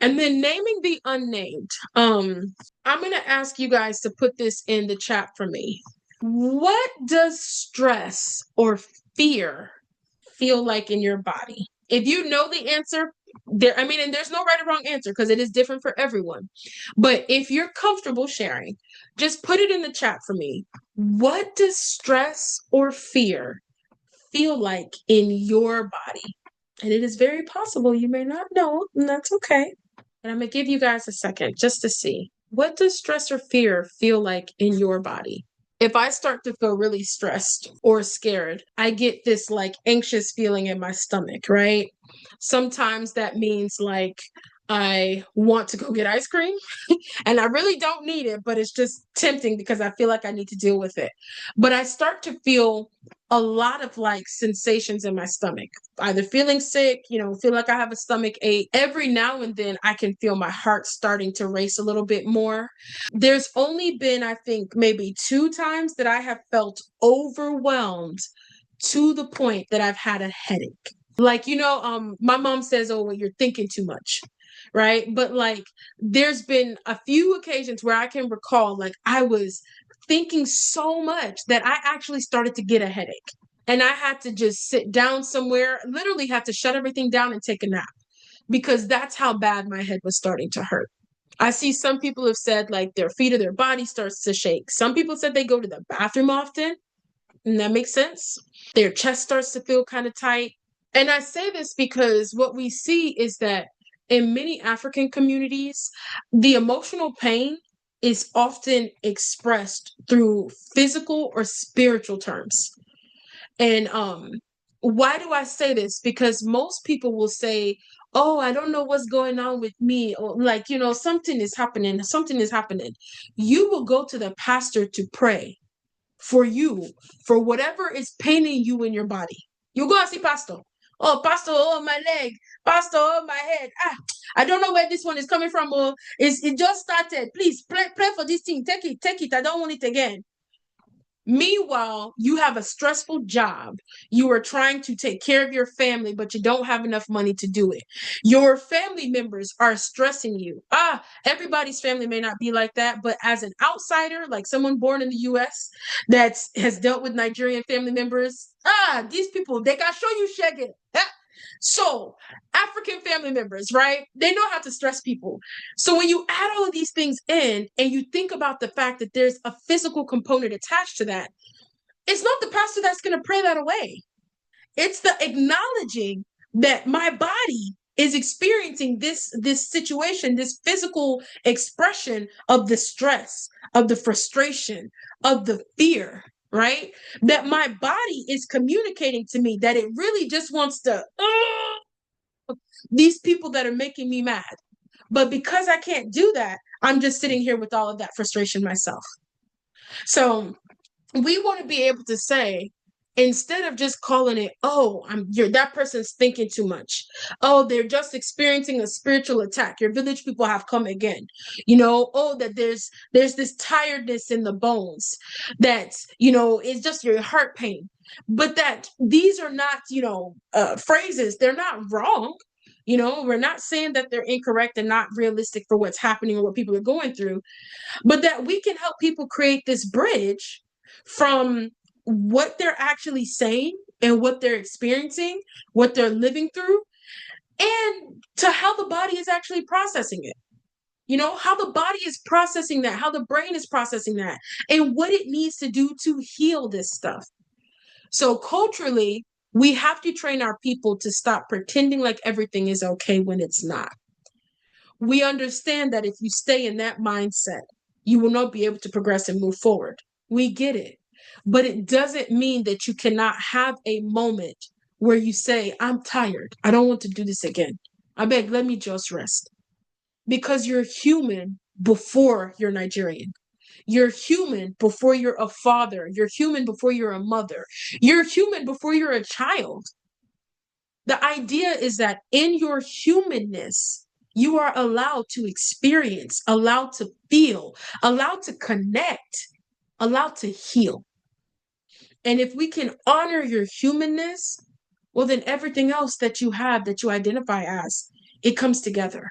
And then naming the unnamed. I'm going to ask you guys to put this in the chat for me. What does stress or fear feel like in your body? If you know the answer, and there's no right or wrong answer because it is different for everyone. But if you're comfortable sharing, just put it in the chat for me. What does stress or fear feel like in your body? And it is very possible you may not know, and that's okay. And I'm going to give you guys a second just to see. What does stress or fear feel like in your body? If I start to feel really stressed or scared, I get this like anxious feeling in my stomach, right? Sometimes that means like I want to go get ice cream and I really don't need it, but it's just tempting because I feel like I need to deal with it. But I start to feel a lot of like sensations in my stomach, either feeling sick, feel like I have a stomach ache. Every now and then I can feel my heart starting to race a little bit more. There's only been, I think, maybe 2 times that I have felt overwhelmed to the point that I've had a headache. Like, my mom says, oh, well, you're thinking too much, right? But like, there's been a few occasions where I can recall, like, I was thinking so much that I actually started to get a headache. And I had to just sit down somewhere, literally had to shut everything down and take a nap because that's how bad my head was starting to hurt. I see some people have said like their feet or their body starts to shake. Some people said they go to the bathroom often, and that makes sense. Their chest starts to feel kind of tight. And I say this because what we see is that in many African communities, the emotional pain is often expressed through physical or spiritual terms. And why do I say this? Because most people will say, oh, I don't know what's going on with me, or like, something is happening, something is happening. You will go to the pastor to pray for you, for whatever is paining you in your body. You go and see pastor. Oh, pastor, oh, my leg. Pastor, oh, my head. I don't know where this one is coming from. Oh, it just started. Please pray for this thing. Take it. I don't want it again. Meanwhile, you have a stressful job. You are trying to take care of your family, but you don't have enough money to do it. Your family members are stressing you. Everybody's family may not be like that, but as an outsider, like someone born in the US that has dealt with Nigerian family members, these people, they can show you shaggy. So African family members, right? They know how to stress people. So when you add all of these things in and you think about the fact that there's a physical component attached to that, it's not the pastor that's going to pray that away. It's the acknowledging that my body is experiencing this situation, this physical expression of the stress, of the frustration, of the fear, right? That my body is communicating to me that it really just wants to these people that are making me mad. But because I can't do that, I'm just sitting here with all of that frustration myself. So we want to be able to say, instead of just calling it, oh, that person's thinking too much. Oh, they're just experiencing a spiritual attack. Your village people have come again. Oh, that there's this tiredness in the bones that, is just your heart pain. But that these are not, phrases. They're not wrong. We're not saying that they're incorrect and not realistic for what's happening or what people are going through, but that we can help people create this bridge from what they're actually saying and what they're experiencing, what they're living through, and to how the body is actually processing it. How the body is processing that, how the brain is processing that, and what it needs to do to heal this stuff. So culturally, we have to train our people to stop pretending like everything is okay when it's not. We understand that if you stay in that mindset, you will not be able to progress and move forward. We get it. But it doesn't mean that you cannot have a moment where you say, I'm tired. I don't want to do this again. I beg, let me just rest. Because you're human before you're Nigerian. You're human before you're a father. You're human before you're a mother. You're human before you're a child. The idea is that in your humanness, you are allowed to experience, allowed to feel, allowed to connect, allowed to heal. And if we can honor your humanness, well, then everything else that you have, that you identify as, it comes together.